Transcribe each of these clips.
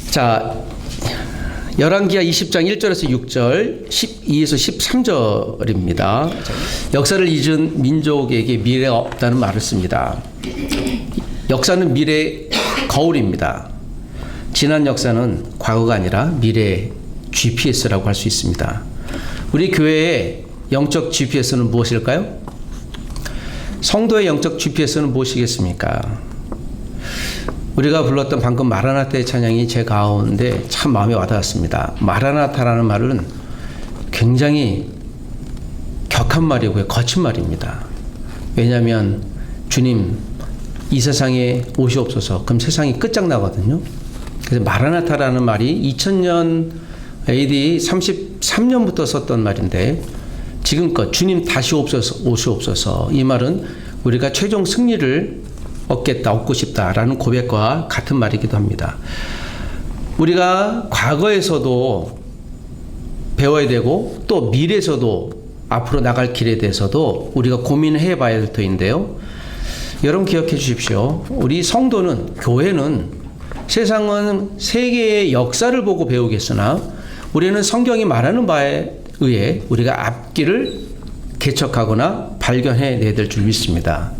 자, 열왕기하 20장 1절에서 6절, 12에서 13절입니다. 역사를 잊은 민족에게 미래가 없다는 말을 씁니다. 역사는 미래의 거울입니다. 지난 역사는 과거가 아니라 미래의 GPS라고 할 수 있습니다. 우리 교회의 영적 GPS는 무엇일까요? 성도의 영적 GPS는 무엇이겠습니까? 우리가 불렀던 방금 마라나타의 찬양이 제 가운데 참 마음에 와닿았습니다. 마라나타라는 말은 굉장히 격한 말이고요. 거친 말입니다. 왜냐하면 주님 이 세상에 오시옵소서. 그럼 세상이 끝장나거든요. 그래서 마라나타라는 말이 2000년 AD 33년부터 썼던 말인데 지금껏 주님 다시 오시옵소서. 이 말은 우리가 최종 승리를 얻고 싶다라는 고백과 같은 말이기도 합니다. 우리가 과거에서도 배워야 되고 또 미래에서도 앞으로 나갈 길에 대해서도 우리가 고민해 봐야 될 터인데요. 여러분 기억해 주십시오. 우리 성도는, 교회는 세상은 세계의 역사를 보고 배우겠으나 우리는 성경이 말하는 바에 의해 우리가 앞길을 개척하거나 발견해내야 될 줄 믿습니다.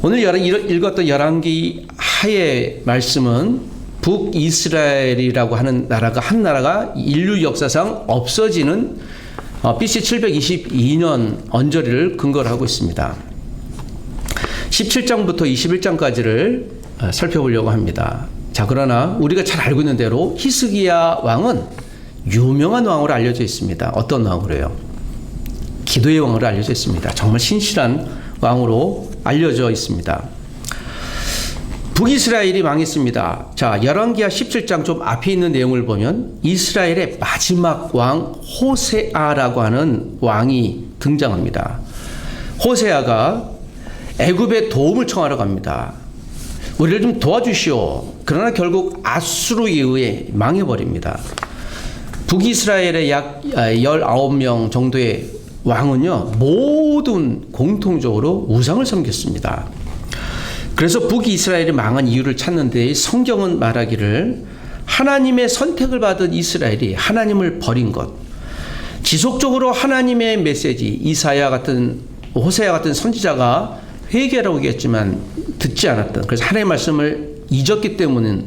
오늘 읽었던 열왕기 하의 말씀은 북이스라엘이라고 하는 나라가 한 나라가 인류 역사상 없어지는 BC 722년 언저리를 근거로 하고 있습니다. 17장부터 21장까지를 살펴보려고 합니다. 자, 그러나 우리가 잘 알고 있는 대로 히스기야 왕은 유명한 왕으로 알려져 있습니다. 어떤 왕으로요? 기도의 왕으로 알려져 있습니다. 정말 신실한 왕으로 알려져 있습니다. 북이스라엘이 망했습니다. 자, 열왕기하 17장 좀 앞에 있는 내용을 보면 이스라엘의 마지막 왕 호세아라고 하는 왕이 등장합니다. 호세아가 애굽에 도움을 청하러 갑니다. 우리를 좀 도와주시오. 그러나 결국 아수르에 의해 망해버립니다. 북이스라엘의 약 19명 정도의 왕은요, 모든 공통적으로 우상을 섬겼습니다. 그래서 북이스라엘이 망한 이유를 찾는데 성경은 말하기를 하나님의 선택을 받은 이스라엘이 하나님을 버린 것, 지속적으로 하나님의 메시지, 이사야 같은, 호세아 같은 선지자가 회개라고 얘기했지만 듣지 않았던, 그래서 하나님의 말씀을 잊었기 때문은,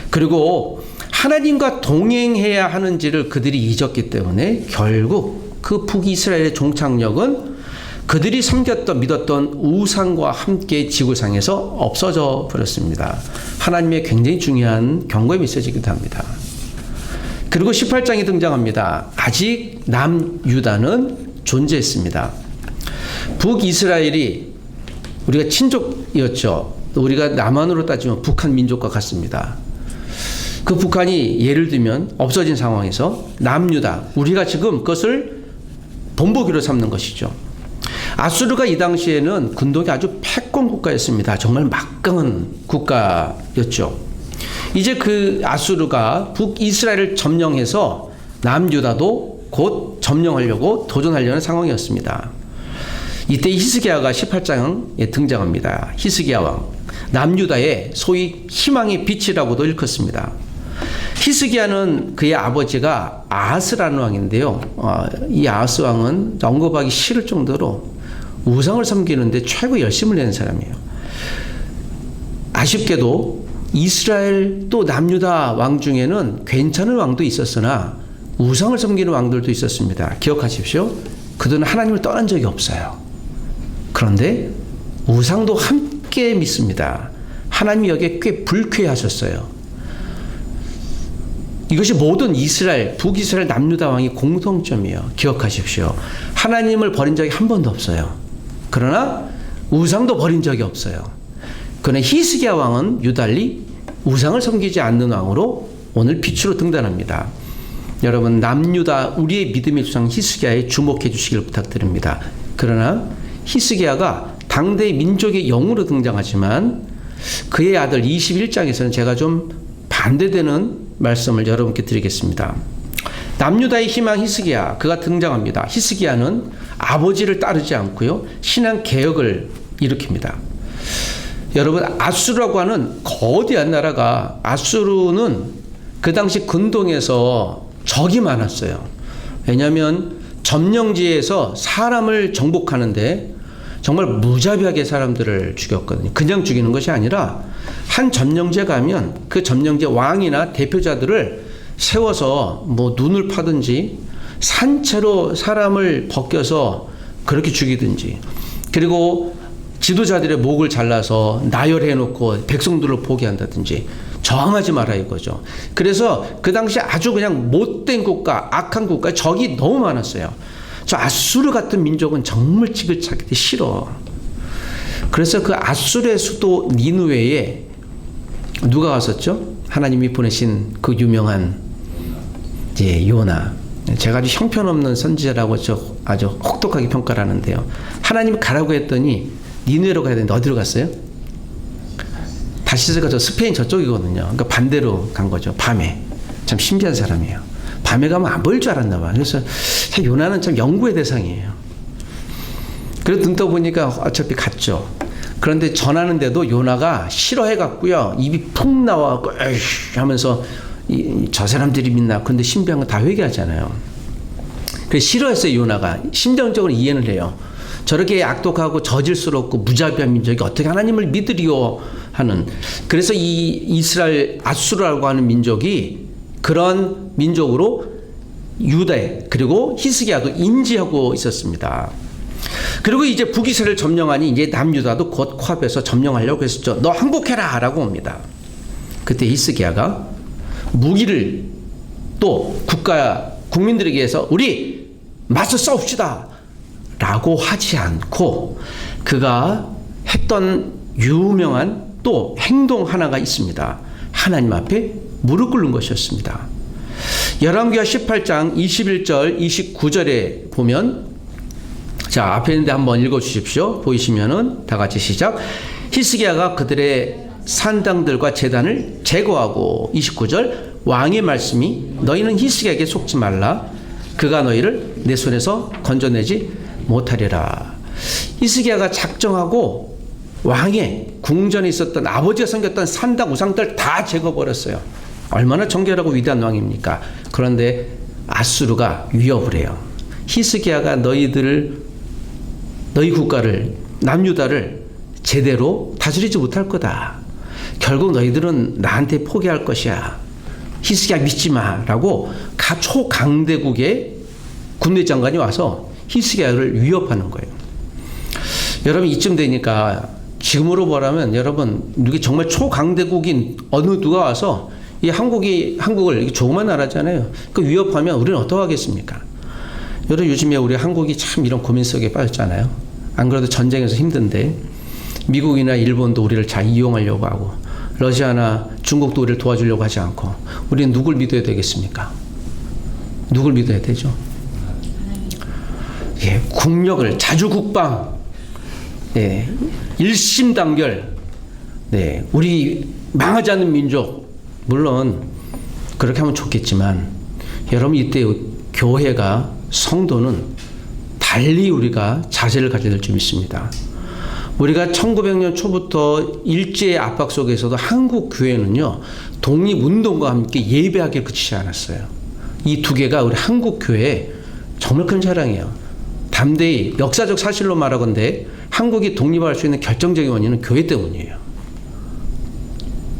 그리고 하나님과 동행해야 하는지를 그들이 잊었기 때문에 결국 그 북이스라엘의 종착역은 그들이 섬겼던, 믿었던 우상과 함께 지구상에서 없어져 버렸습니다. 하나님의 굉장히 중요한 경고의 메시지이기도 합니다. 그리고 18장이 등장합니다. 아직 남유다는 존재했습니다. 북이스라엘이 우리가 친족이었죠. 우리가 남한으로 따지면 북한 민족과 같습니다. 그 북한이 예를 들면 없어진 상황에서 남유다, 우리가 지금 그것을 본보기로 삼는 것이죠. 아수르가 이 당시에는 군독이 아주 패권 국가였습니다. 정말 막강한 국가였죠. 이제 그 아수르가 북이스라엘을 점령해서 남유다도 곧 점령하려고 도전하려는 상황이었습니다. 이때 히스기야가 18장에 등장합니다. 히스기야 왕, 남유다의 소위 희망의 빛이라고도 일컫습니다. 히스기야는 그의 아버지가 아하스라는 왕인데요. 이 아하스 왕은 언급하기 싫을 정도로 우상을 섬기는데 최고 열심을 내는 사람이에요. 아쉽게도 이스라엘 또 남유다 왕 중에는 괜찮은 왕도 있었으나 우상을 섬기는 왕들도 있었습니다. 기억하십시오. 그들은 하나님을 떠난 적이 없어요. 그런데 우상도 함께 믿습니다. 하나님이 여기에 꽤 불쾌하셨어요. 이것이 모든 이스라엘, 북이스라엘 남유다 왕의 공통점이에요. 기억하십시오. 하나님을 버린 적이 한 번도 없어요. 그러나 우상도 버린 적이 없어요. 그러나 히스기야 왕은 유달리 우상을 섬기지 않는 왕으로 오늘 빛으로 등단합니다. 여러분, 남유다 우리의 믿음의 조상 히스기야에 주목해 주시길 부탁드립니다. 그러나 히스기야가 당대의 민족의 영으로 등장하지만 그의 아들 21장에서는 제가 좀 반대되는 말씀을 여러분께 드리겠습니다. 남유다의 희망 히스기야, 그가 등장합니다. 히스기야는 아버지를 따르지 않고요, 신앙 개혁을 일으킵니다. 여러분, 아수르라고 하는 거대한 나라가, 아수르는 그 당시 근동에서 적이 많았어요. 왜냐하면 점령지에서 사람을 정복하는데 정말 무자비하게 사람들을 죽였거든요. 그냥 죽이는 것이 아니라 한 점령지에 가면 그 점령지 왕이나 대표자들을 세워서 뭐 눈을 파든지 산채로 사람을 벗겨서 그렇게 죽이든지, 그리고 지도자들의 목을 잘라서 나열해 놓고 백성들을 보게 한다든지 저항하지 마라 이거죠. 그래서 그 당시 아주 그냥 못된 국가, 악한 국가, 적이 너무 많았어요. 저 아수르 같은 민족은 정말 지긋하기 싫어. 그래서 그 아수르의 수도 니느웨에 누가 왔었죠? 하나님이 보내신 그 유명한 이제 요나. 제가 아주 형편없는 선지자라고 아주 혹독하게 평가를 하는데요. 하나님이 가라고 했더니 니느웨로 가야 되는데 어디로 갔어요? 다시스가 저 스페인 저쪽이거든요. 그러니까 반대로 간 거죠. 밤에. 참 신기한 사람이에요. 밤에 가면 안 보일 줄 알았나 봐. 그래서 요나는 참 연구의 대상이에요. 그래서 눈 떠보니까 어차피 갔죠. 그런데 전하는데도 요나가 싫어해갖고요. 입이 푹 나와갖고 에이씨 하면서 저 사람들이 믿나. 그런데 신비한 건 다 회개하잖아요. 그래서 싫어했어요. 요나가. 심정적으로 이해는 해요. 저렇게 악독하고 저질스럽고 무자비한 민족이 어떻게 하나님을 믿으리요 하는. 그래서 이 이스라엘 아수르라고 하는 민족이 그런 민족으로 유대 그리고 히스기야도 인지하고 있었습니다. 그리고 이제 북이스라엘 점령하니 이제 남유다도 곧 코앞에서 점령하려고 했었죠. 너 항복해라 라고 옵니다. 그때 히스기야가 무기를 또 국민들에게 해서 우리 맞서 싸웁시다 라고 하지 않고 그가 했던 유명한 또 행동 하나가 있습니다. 하나님 앞에 무릎 꿇는 것이었습니다. 열왕기하 18장 21절 29절에 보면, 자 앞에 있는데 한번 읽어 주십시오. 보이시면은 다 같이 시작. 히스기야가 그들의 산당들과 제단을 제거하고, 29절 왕의 말씀이 너희는 히스기야에게 속지 말라. 그가 너희를 내 손에서 건져내지 못하리라. 히스기야가 작정하고 왕의 궁전에 있었던 아버지가 섬겼던 산당 우상들 다 제거버렸어요. 얼마나 정결하고 위대한 왕입니까? 그런데 아수르가 위협을 해요. 히스기야가 너희 국가를, 남유다를 제대로 다스리지 못할 거다. 결국 너희들은 나한테 포기할 것이야. 히스기야 믿지 마라고 초강대국의 군대 장관이 와서 히스기야를 위협하는 거예요. 여러분 이쯤 되니까 지금으로 보라면 여러분 이게 정말 초강대국인 어느 누가 와서 이 한국을 조그만 나라잖아요. 그 위협하면 우리는 어떻게 하겠습니까? 여러분 요즘에 우리 한국이 참 이런 고민 속에 빠졌잖아요. 안 그래도 전쟁에서 힘든데 미국이나 일본도 우리를 잘 이용하려고 하고 러시아나 중국도 우리를 도와주려고 하지 않고 우리는 누굴 믿어야 되겠습니까? 누굴 믿어야 되죠? 예, 국력을 자주국방, 네, 일심단결, 네, 우리 망하지 않는 민족. 물론 그렇게 하면 좋겠지만 여러분 이때 교회가 성도는 달리 우리가 자세를 가져야 될 줄 믿습니다. 우리가 1900년 초부터 일제의 압박 속에서도 한국 교회는요 독립운동과 함께 예배하기를 그치지 않았어요. 이 두 개가 우리 한국 교회의 정말 큰 자랑이에요. 담대히 역사적 사실로 말하건대 한국이 독립할 수 있는 결정적인 원인은 교회 때문이에요.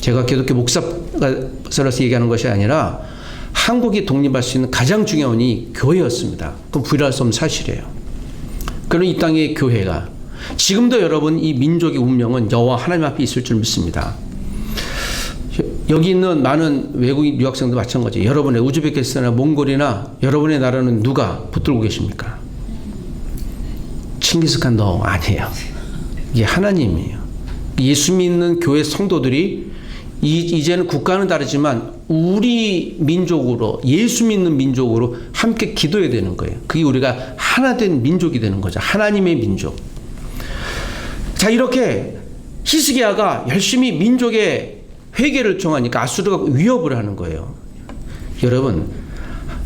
제가 기독교 목사로서 얘기하는 것이 아니라 한국이 독립할 수 있는 가장 중요한 원인이 교회였습니다. 그건 부인할 수 없는 사실이에요. 그럼 이 땅의 교회가 지금도 여러분 이 민족의 운명은 여호와 하나님 앞에 있을 줄 믿습니다. 여기 있는 많은 외국인 유학생도 마찬가지. 여러분의 우즈베키스탄이나 몽골이나 여러분의 나라는 누가 붙들고 계십니까? 칭기스칸 너 아니에요. 이게 하나님이에요. 예수 믿는 교회 성도들이 이제는 국가는 다르지만 우리 민족으로, 예수 믿는 민족으로 함께 기도해야 되는 거예요. 그게 우리가 하나 된 민족이 되는 거죠. 하나님의 민족. 자, 이렇게 히스기야가 열심히 민족의 회개를 청하니까 아수르가 위협을 하는 거예요. 여러분,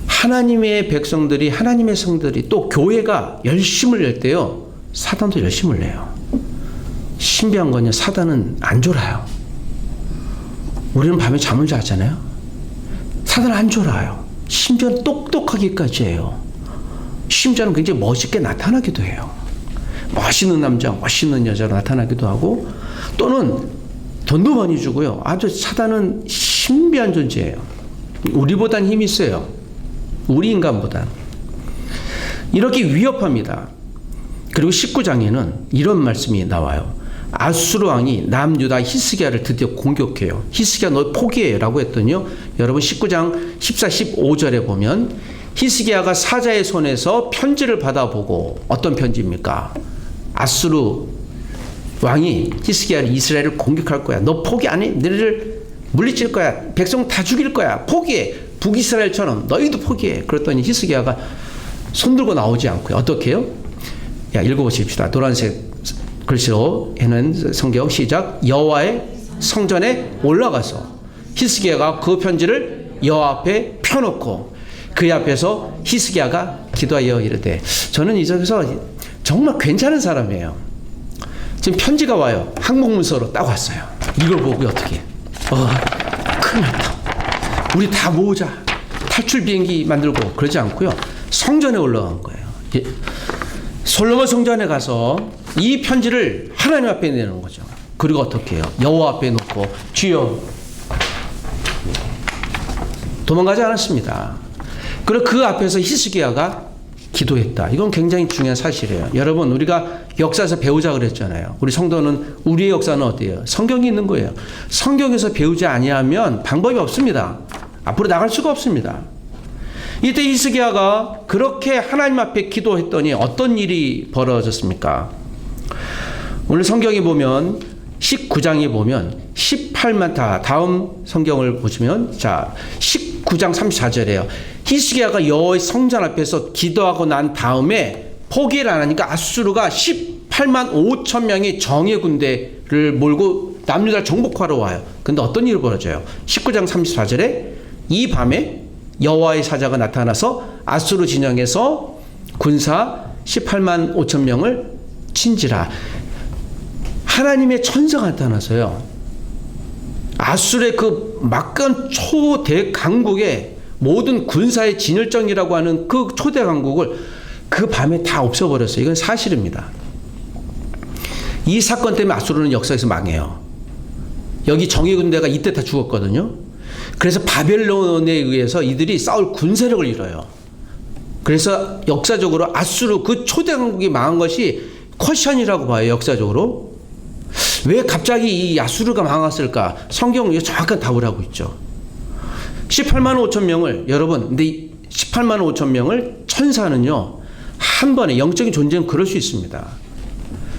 하나님의 백성들이, 하나님의 성들이 또 교회가 열심을 낼 때요, 사단도 열심을 내요. 신비한 건요, 사단은 안 졸아요. 우리는 밤에 잠을 자잖아요. 사단은 안 졸아요. 심지어는 똑똑하기까지 해요. 심지어는 굉장히 멋있게 나타나기도 해요. 멋있는 남자, 멋있는 여자로 나타나기도 하고, 또는 돈도 많이 주고요. 아주 사단은 신비한 존재예요. 우리보단 힘이 세요. 우리 인간보단. 이렇게 위협합니다. 그리고 19장에는 이런 말씀이 나와요. 아수르 왕이 남유다 히스기야를 드디어 공격해요. 히스기야 너 포기해 라고 했더니요, 여러분 19장 14, 15절에 보면 히스기야가 사자의 손에서 편지를 받아보고, 어떤 편지입니까? 아수르 왕이 히스기야를, 이스라엘을 공격할 거야. 너 포기 안 해? 너희를 물리칠 거야. 백성 다 죽일 거야. 포기해. 북이스라엘처럼 너희도 포기해. 그랬더니 히스기야가 손들고 나오지 않고요. 어떻게 해요? 야, 읽어보십시다. 노란색 글씨로 해놓은 성경 시작. 여호와의 성전에 올라가서 히스기야가 그 편지를 여호와 앞에 펴놓고 그 앞에서 히스기야가 기도하여 이르되, 저는 이 점에서 정말 괜찮은 사람이에요. 지금 편지가 와요. 항목문서로 딱 왔어요. 이걸 보고 어떻게 큰일 났다. 우리 다 모으자. 탈출 비행기 만들고 그러지 않고요. 성전에 올라간 거예요. 솔로몬 성전에 가서 이 편지를 하나님 앞에 내는 거죠. 그리고 어떻게 해요? 여호와 앞에 놓고 주여, 도망가지 않았습니다. 그리고 그 앞에서 히스기야가 기도했다. 이건 굉장히 중요한 사실이에요. 여러분, 우리가 역사에서 배우자 그랬잖아요. 우리 성도는, 우리의 역사는 어디예요? 성경이 있는 거예요. 성경에서 배우지 아니하면 방법이 없습니다. 앞으로 나갈 수가 없습니다. 이때 히스기야가 그렇게 하나님 앞에 기도했더니 어떤 일이 벌어졌습니까? 오늘 성경에 보면 19장에 보면 18만, 다음 성경을 보시면, 자 19장 34절에요. 히스기야가 여호와의 성전 앞에서 기도하고 난 다음에 포기를 안 하니까 아수르가 18만 5천 명의 정예 군대를 몰고 남유다를 정복하러 와요. 근데 어떤 일이 벌어져요? 19장 34절에 이 밤에 여호와의 사자가 나타나서 아수르 진영에서 군사 18만 5천 명을 친지라. 하나님의 천사가 나타나서요, 아수르의 그 막강 초대 강국의 모든 군사의 진열정이라고 하는 그 초대 강국을 그 밤에 다 없애버렸어요. 이건 사실입니다. 이 사건 때문에 아수르는 역사에서 망해요. 여기 정예 군대가 이때 다 죽었거든요. 그래서 바벨론에 의해서 이들이 싸울 군세력을 잃어요. 그래서 역사적으로 아수르 그 초대 강국이 망한 것이 쿼션이라고 봐요. 역사적으로. 왜 갑자기 이 아수르가 망했을까? 성경은 정확한 답을 하고 있죠. 18만 5천 명을, 여러분, 근데 18만 5천 명을 천사는요, 한 번에, 영적인 존재는 그럴 수 있습니다.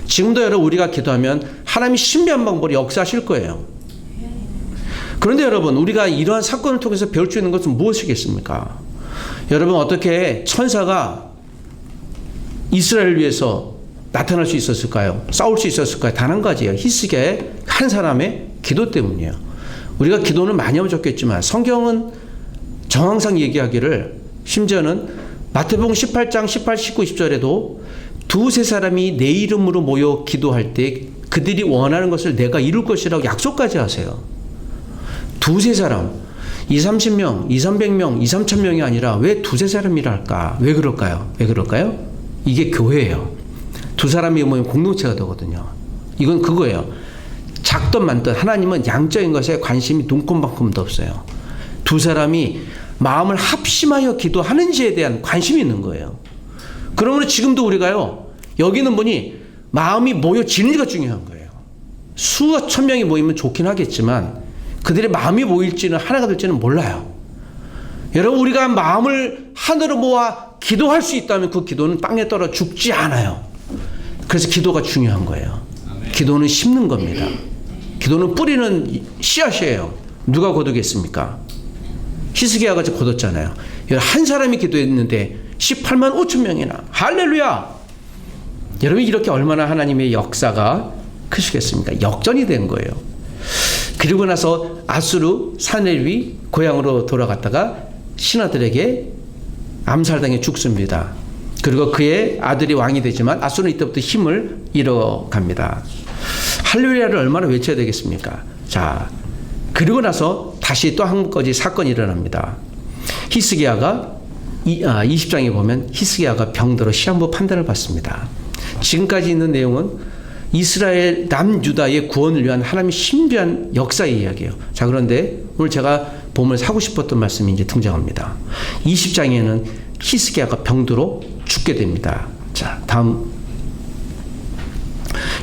지금도 여러분, 우리가 기도하면 하나님이 신비한 방법으로 역사하실 거예요. 그런데 여러분, 우리가 이러한 사건을 통해서 배울 수 있는 것은 무엇이겠습니까? 여러분, 어떻게 천사가 이스라엘을 위해서 나타날 수 있었을까요? 싸울 수 있었을까요? 단 한 가지예요. 히스기야의 한 사람의 기도 때문이에요. 우리가 기도는 많이 하면 좋겠지만 성경은 정황상 얘기하기를, 심지어는 마태복음 18장 18, 19, 20절에도 두세 사람이 내 이름으로 모여 기도할 때 그들이 원하는 것을 내가 이룰 것이라고 약속까지 하세요. 두세 사람, 20-30명, 200-300명, 2-3,000명이 아니라 왜 두세 사람이라 할까? 왜 그럴까요? 왜 그럴까요? 이게 교회예요. 두 사람이 모이면 공동체가 되거든요. 이건 그거예요. 작든 많든 하나님은 양적인 것에 관심이 눈꼽만큼도 없어요. 두 사람이 마음을 합심하여 기도하는지에 대한 관심이 있는 거예요. 그러므로 지금도 우리가요, 여기는 분이 마음이 모여지는지가 중요한 거예요. 수천 명이 모이면 좋긴 하겠지만 그들의 마음이 모일지는, 하나가 될지는 몰라요. 여러분, 우리가 마음을 하늘로 모아 기도할 수 있다면 그 기도는 땅에 떨어 죽지 않아요. 그래서 기도가 중요한 거예요. 기도는 심는 겁니다. 기도는 뿌리는 씨앗이에요. 누가 거두겠습니까? 히스기야가 거뒀잖아요. 한 사람이 기도했는데 18만 5천 명이나. 할렐루야! 여러분, 이렇게 얼마나 하나님의 역사가 크시겠습니까? 역전이 된 거예요. 그리고 나서 아수르 사내리 고향으로 돌아갔다가 신하들에게 암살당해 죽습니다. 그리고 그의 아들이 왕이 되지만 아수르는 이때부터 힘을 잃어갑니다. 할렐루야를 얼마나 외쳐야 되겠습니까? 자, 그리고 나서 다시 또 한 가지 사건이 일어납니다. 히스기야가 20장에 보면 히스기야가 병들어 시한부 판단을 받습니다. 지금까지 있는 내용은 이스라엘 남유다의 구원을 위한 하나님의 신비한 역사의 이야기예요. 자, 그런데 오늘 제가 보면서 하고 싶었던 말씀이 이제 등장합니다. 20장에는 히스기야가 병들어 죽게 됩니다. 자, 다음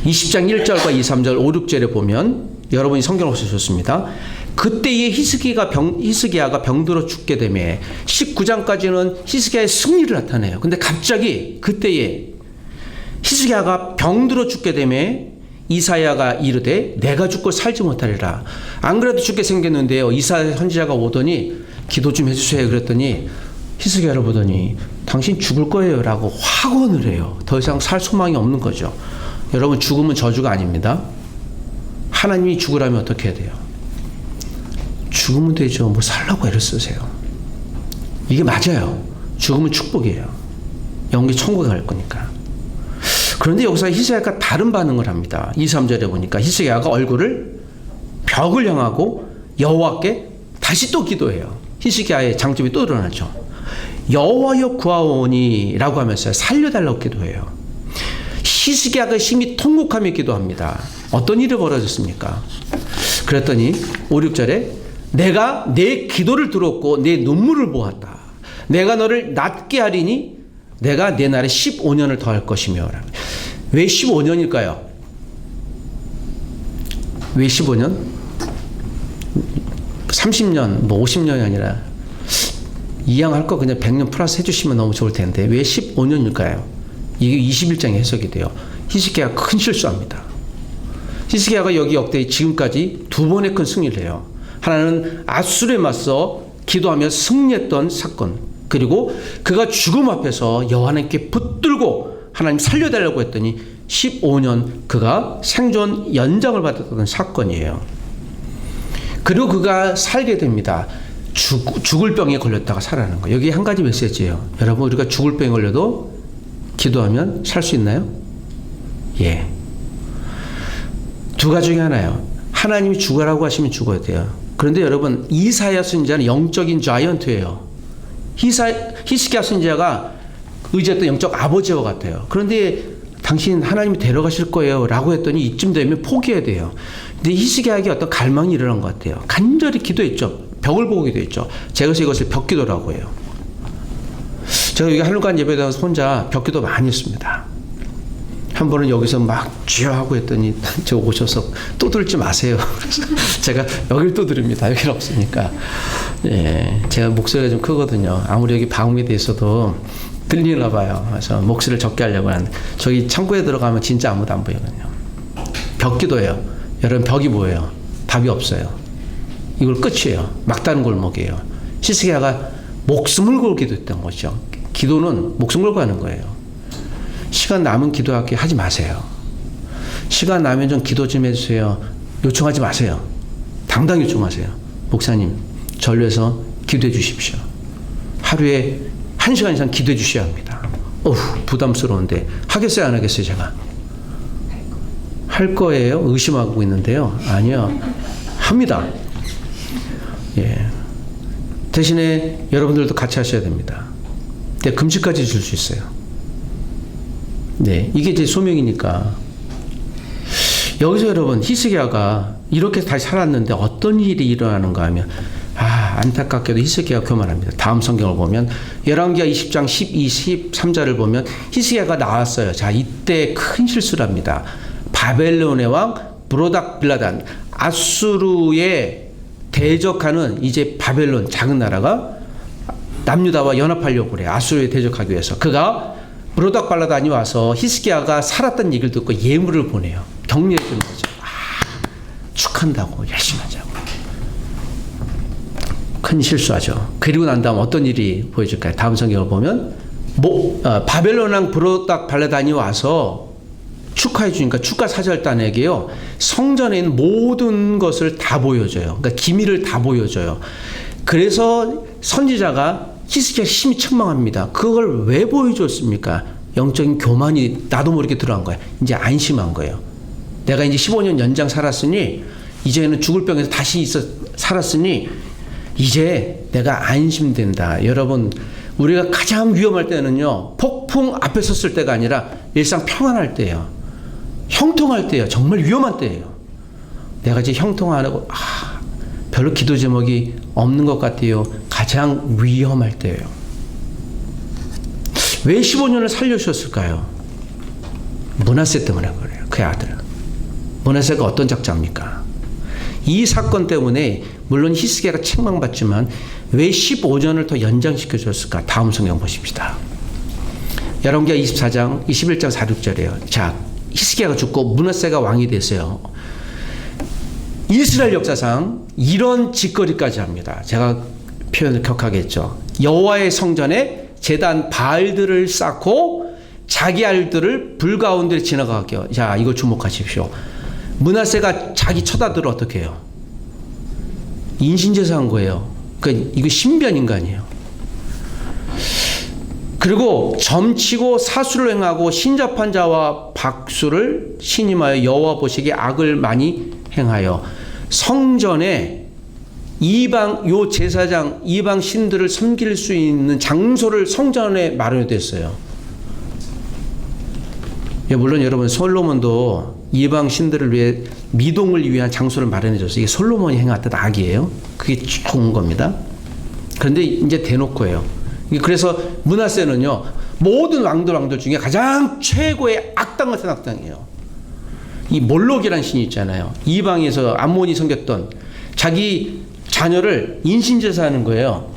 20장 1절과 2, 3절, 5, 6절에 보면 여러분이 성경을 보셨습니다. 그때에 히스기야가 병들어 죽게 되며 19장까지는 히스기야의 승리를 나타내요. 근데 갑자기 그때에 히스기야가 병들어 죽게 되며 이사야가 이르되 내가 죽고 살지 못하리라. 안 그래도 죽게 생겼는데요. 이사야 선지자가 오더니 기도 좀 해주세요. 그랬더니 히스기야를 보더니 당신 죽을 거예요 라고 확언을 해요. 더 이상 살 소망이 없는 거죠. 여러분, 죽음은 저주가 아닙니다. 하나님이 죽으라면 어떻게 해야 돼요? 죽으면 되죠. 뭐 살라고 애를 쓰세요. 이게 맞아요. 죽음은 축복이에요. 영계 천국에 갈 거니까. 그런데 여기서 히스기야가 다른 반응을 합니다. 2, 3절에 보니까 히스기야가 얼굴을 벽을 향하고 여호와께 다시 또 기도해요. 히스기야의 장점이 또 드러나죠. 여호와여 구하오니 라고 하면서 살려달라고 기도해요. 히스기야가 심히 통곡하며 기도합니다. 어떤 일이 벌어졌습니까? 그랬더니 5, 6절에 내가 내 기도를 들었고 내 눈물을 보았다. 내가 너를 낫게 하리니 내가 내 날에 15년을 더할 것이며. 왜 15년일까요? 왜 15년? 30년, 뭐 50년이 아니라 이양할 거 그냥 100년 플러스 해주시면 너무 좋을 텐데 왜 15년일까요? 이게 21장에 해석이 돼요. 히스기야가 큰 실수합니다. 히스기야가 여기 역대 지금까지 두 번의 큰 승리를 해요. 하나는 아수르에 맞서 기도하며 승리했던 사건, 그리고 그가 죽음 앞에서 여호와님께 붙들고 하나님 살려달라고 했더니 15년 그가 생존 연장을 받았던 사건이에요. 그리고 그가 살게 됩니다. 죽을 병에 걸렸다가 살아나는 거예요. 여기 한 가지 메시지예요. 여러분, 우리가 죽을 병에 걸려도 기도하면 살 수 있나요? 예. 두 가지 중에 하나예요. 하나님이 죽으라고 하시면 죽어야 돼요. 그런데 여러분, 이사야 선지자는 영적인 자이언트예요. 히스기야 선지자가 의지했던 영적 아버지와 같아요. 그런데 당신 하나님이 데려가실 거예요 라고 했더니 이쯤 되면 포기해야 돼요. 근데 히스기야에게 어떤 갈망이 일어난 것 같아요. 간절히 기도했죠. 벽을 보고 기도했죠. 제가 그래서 이것을 벽기도라고 해요. 제가 여기 한루간 예배에 나가서 혼자 벽기도 많이 했습니다. 한 번은 여기서 막 쥐어 하고 했더니 저 오셔서 또 들지 마세요. 그래서 제가 여길 또 들읍니다. 여기는 없으니까. 예, 제가 목소리가 좀 크거든요. 아무리 여기 방음이 돼 있어도 들리나 봐요. 그래서 목소리를 적게 하려고 하는데 저기 창고에 들어가면 진짜 아무도 안 보이거든요. 벽기도예요. 여러분, 벽이 뭐예요? 답이 없어요. 이걸 끝이에요. 막다른 골목이에요. 히스기야가 목숨을 걸고 기도했던 거죠. 기도는 목숨 걸고 하는 거예요. 시간 남은 기도하게 하지 마세요. 시간 나면 좀 기도 좀 해주세요. 요청하지 마세요. 당당히 요청하세요. 목사님, 저를 위해서 기도해 주십시오. 하루에 1시간 이상 기도해 주셔야 합니다. 부담스러운데 하겠어요, 안 하겠어요? 제가 할 거예요? 의심하고 있는데요. 아니요, 합니다. 예. 대신에 여러분들도 같이 하셔야 됩니다. 근데 금식까지 줄 수 있어요. 네, 이게 제 소명이니까. 여기서 여러분, 히스기야가 이렇게 다시 살았는데 어떤 일이 일어나는가 하면, 안타깝게도 히스기야가 교만합니다. 다음 성경을 보면 열왕기하 20장 12, 13절을 보면 히스기야가 나왔어요. 자, 이때 큰 실수를 합니다. 바벨론의 왕 브로닥빌라단, 아수르에 대적하는 이제 바벨론 작은 나라가 남유다와 연합하려고 그래요. 아수르에 대적하기 위해서. 그가 브로닥발라단이 와서 히스기야가 살았다는 얘기를 듣고 예물을 보내요. 격려해 주는 거죠. 축한다고, 열심히 하자고. 큰 실수하죠. 그리고 난 다음 어떤 일이 보여줄까요? 다음 성경을 보면 바벨론 왕 브로닥발라단이 와서 축하해 주니까 축가 사절단에게요, 성전에 있는 모든 것을 다 보여줘요. 그러니까 기밀을 다 보여줘요. 그래서 선지자가 히스기야 심히 책망합니다. 그걸 왜 보여줬습니까? 영적인 교만이 나도 모르게 들어간 거예요. 이제 안심한 거예요. 내가 이제 15년 연장 살았으니 이제는 죽을 병에서 다시 살았으니 이제 내가 안심된다. 여러분, 우리가 가장 위험할 때는요, 폭풍 앞에 섰을 때가 아니라 일상 평안할 때예요. 형통할 때예요. 정말 위험한 때예요. 내가 이제 형통하고 별로 기도 제목이 없는 것 같아요. 가장 위험할 때예요. 왜 15년을 살려주셨을까요? 므낫세 때문에 그래요. 그의 아들. 므낫세가 어떤 작자입니까? 이 사건 때문에 물론 히스기야가 책망받지만 왜 15년을 더 연장시켜 줬을까? 다음 성경 보십시다. 열왕기하 24장 21장 4, 6절이에요. 자, 히스기야가 죽고 므낫세가 왕이 됐어요. 이스라엘 역사상 이런 짓거리까지 합니다. 제가 표현을 격하게 했죠. 여호와의 성전에 제단 바알들을 쌓고 자기 알들을 불 가운데 지나가게 해요. 자, 이거 주목하십시오. 므낫세가 자기 처자들을 어떻게 해요? 인신제사한 거예요. 그러니까 이거 신변인간이에요. 그리고 점치고 사수를 행하고 신접한 자와 박수를 신임하여 여호와 보시기에 악을 많이 행하여 성전에 요 제사장 이방 신들을 섬길 수 있는 장소를 성전에 마련했어요. 물론 여러분, 솔로몬도 이방 신들을 위해 미동을 위한 장소를 마련해줬어요. 이게 솔로몬이 행했던 악이에요. 그게 좋은 겁니다. 그런데 이제 대놓고예요. 그래서 므낫세는요, 모든 왕들 중에 가장 최고의 악당 같은 악당이에요. 이 몰록이라는 신이 있잖아요. 이방에서 암몬이 섬겼던 자기 자녀를 인신제사하는 거예요.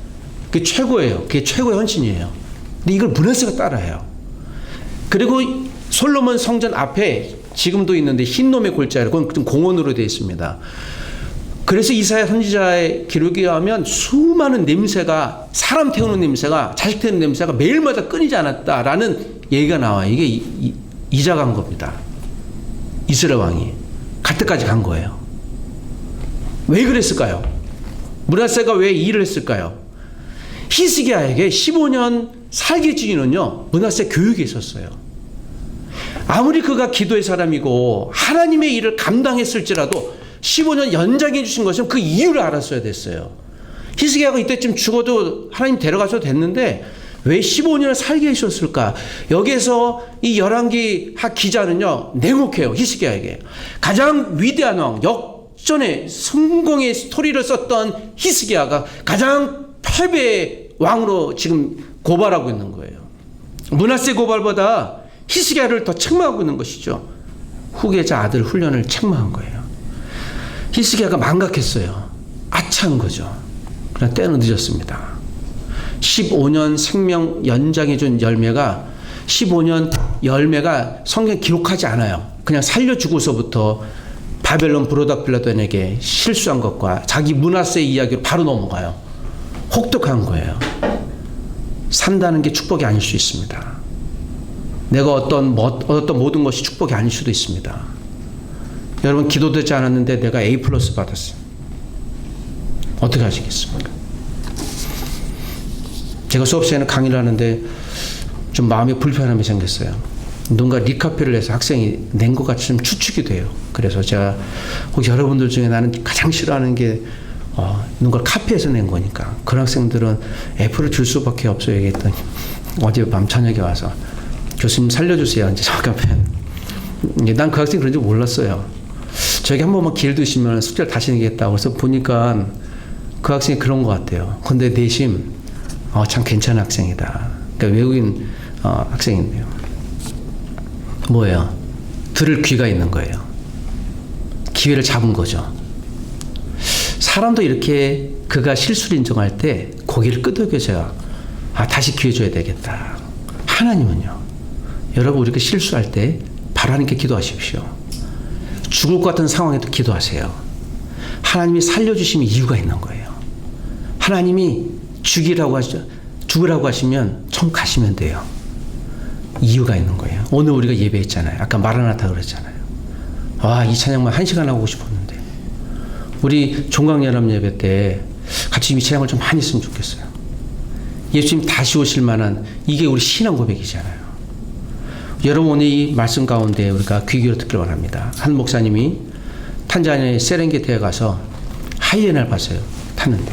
그게 최고예요. 그게 최고의 헌신이에요. 근데 이걸 므낫세가 따라해요. 그리고 솔로몬 성전 앞에 지금도 있는데 흰놈의 골짜기, 그건 좀 공원으로 되어 있습니다. 그래서 이사야 선지자의 기록에 하면 수많은 냄새가, 사람 태우는 냄새가, 자식 태우는 냄새가 매일마다 끊이지 않았다라는 얘기가 나와요. 이게 이자가 한 겁니다. 이스라엘 왕이 갈 때까지 간 거예요. 왜 그랬을까요? 므낫세가 왜 이 일을 했을까요? 히스기야에게 15년 살기 중에는요, 므낫세 교육이 있었어요. 아무리 그가 기도의 사람이고 하나님의 일을 감당했을지라도 15년 연장해 주신 것은 그 이유를 알았어야 됐어요. 히스기야가 이때쯤 죽어도 하나님 데려가셔도 됐는데 왜 15년을 살게 해주셨을까? 여기에서 이 열왕기 기자는요, 냉혹해요. 히스기야에게. 가장 위대한 왕, 역전의 성공의 스토리를 썼던 히스기야가 가장 패배의 왕으로 지금 고발하고 있는 거예요. 므낫세 고발보다 히스기야를 더 책망하고 있는 것이죠. 후계자 아들 훈련을 책망한 거예요. 히스기야가 망각했어요. 아차한 거죠. 그러나 때는 늦었습니다. 15년 생명 연장해 준 열매가 15년 열매가 성경에 기록하지 않아요. 그냥 살려주고서부터 바벨론 브로다필라돈에게 실수한 것과 자기 므낫세의 이야기로 바로 넘어가요. 혹독한 거예요. 산다는 게 축복이 아닐 수 있습니다. 내가 어떤 모든 것이 축복이 아닐 수도 있습니다. 여러분, 기도되지 않았는데 내가 A+ 받았어요. 어떻게 하시겠습니까? 제가 수업 시간에 강의를 하는데 좀 마음이 불편함이 생겼어요. 누군가 리카피를 해서 학생이 낸 것 같이 좀 추측이 돼요. 그래서 제가 혹시 여러분들 중에 나는 가장 싫어하는 게 누군가 카피해서 낸 거니까 그런 학생들은 F를 줄 수밖에 없어요. 얘기했더니 어젯밤 저녁에 와서 교수님 살려주세요. 이제 잠깐만. 난 그 학생이 그런 줄 몰랐어요. 저에게 한 번만 기회를 주시면 숙제를 다시 내겠다고. 그래서 보니까 그 학생이 그런 것 같아요. 근데 내심 참 괜찮은 학생이다. 그러니까 외국인 학생인데요. 뭐예요? 들을 귀가 있는 거예요. 기회를 잡은 거죠. 사람도 이렇게 그가 실수를 인정할 때 고개를 끄덕여줘야 다시 기회 줘야 되겠다. 하나님은요, 여러분, 우리가 실수할 때 바로 하나님께 기도하십시오. 죽을 것 같은 상황에도 기도하세요. 하나님이 살려주시면 이유가 있는 거예요. 하나님이 죽으라고 하시면 좀 가시면 돼요. 이유가 있는 거예요. 오늘 우리가 예배했잖아요. 아까 마라나타 그랬잖아요. 이 찬양만 1시간 하고 싶었는데 우리 종강연합 예배 때 같이 이 찬양을 좀 많이 했으면 좋겠어요. 예수님 다시 오실 만한, 이게 우리 신앙 고백이잖아요. 여러분, 오늘 이 말씀 가운데 우리가 귀 기울여 듣길 원합니다. 한 목사님이 탄자니아 세렝게티에 가서 하이에나를 봤어요. 탔는데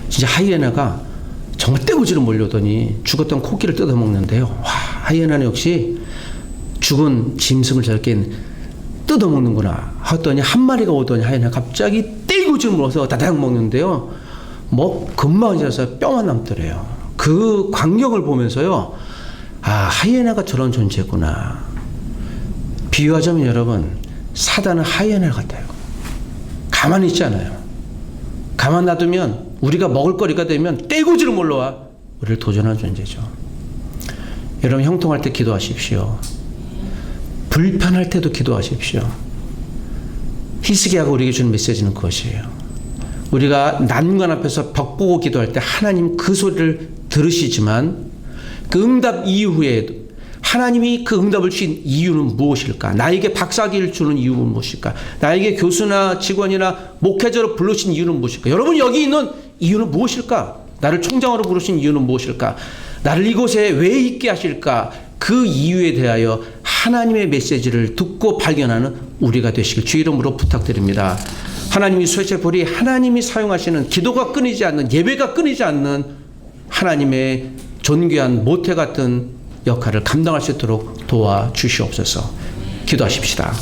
진짜 하이에나가 정말 떼고지로 몰려오더니 죽었던 코끼리를 뜯어먹는데요. 와, 하이에나는 역시 죽은 짐승을 저렇게 뜯어먹는구나 하더니 한 마리가 오더니 하이에나 갑자기 떼고지로 물어서 다다닥 먹는데요. 뭐 금방 지나서 뼈만 남더래요. 그 광경을 보면서요. 아, 하이에나가 저런 존재구나. 비유하자면 여러분, 사단은 하이에나 같아요. 가만히 있지 않아요. 가만 놔두면 우리가 먹을 거리가 되면 떼고지로 몰려와 우리를 도전하는 존재죠. 여러분, 형통할 때 기도하십시오. 불편할 때도 기도하십시오. 히스기야가 우리에게 주는 메시지는 그것이에요. 우리가 난관 앞에서 벽 보고 기도할 때 하나님 그 소리를 들으시지만 그 응답 이후에 하나님이 그 응답을 주신 이유는 무엇일까? 나에게 박사학위를 주는 이유는 무엇일까? 나에게 교수나 직원이나 목회자로 부르신 이유는 무엇일까? 여러분, 여기 있는 이유는 무엇일까? 나를 총장으로 부르신 이유는 무엇일까? 나를 이곳에 왜 있게 하실까? 그 이유에 대하여 하나님의 메시지를 듣고 발견하는 우리가 되시길 주 이름으로 부탁드립니다. 하나님이 수혜체불이 하나님이 사용하시는 기도가 끊이지 않는, 예배가 끊이지 않는 하나님의 존귀한 모태 같은 역할을 감당할 수 있도록 도와주시옵소서. 기도하십시다.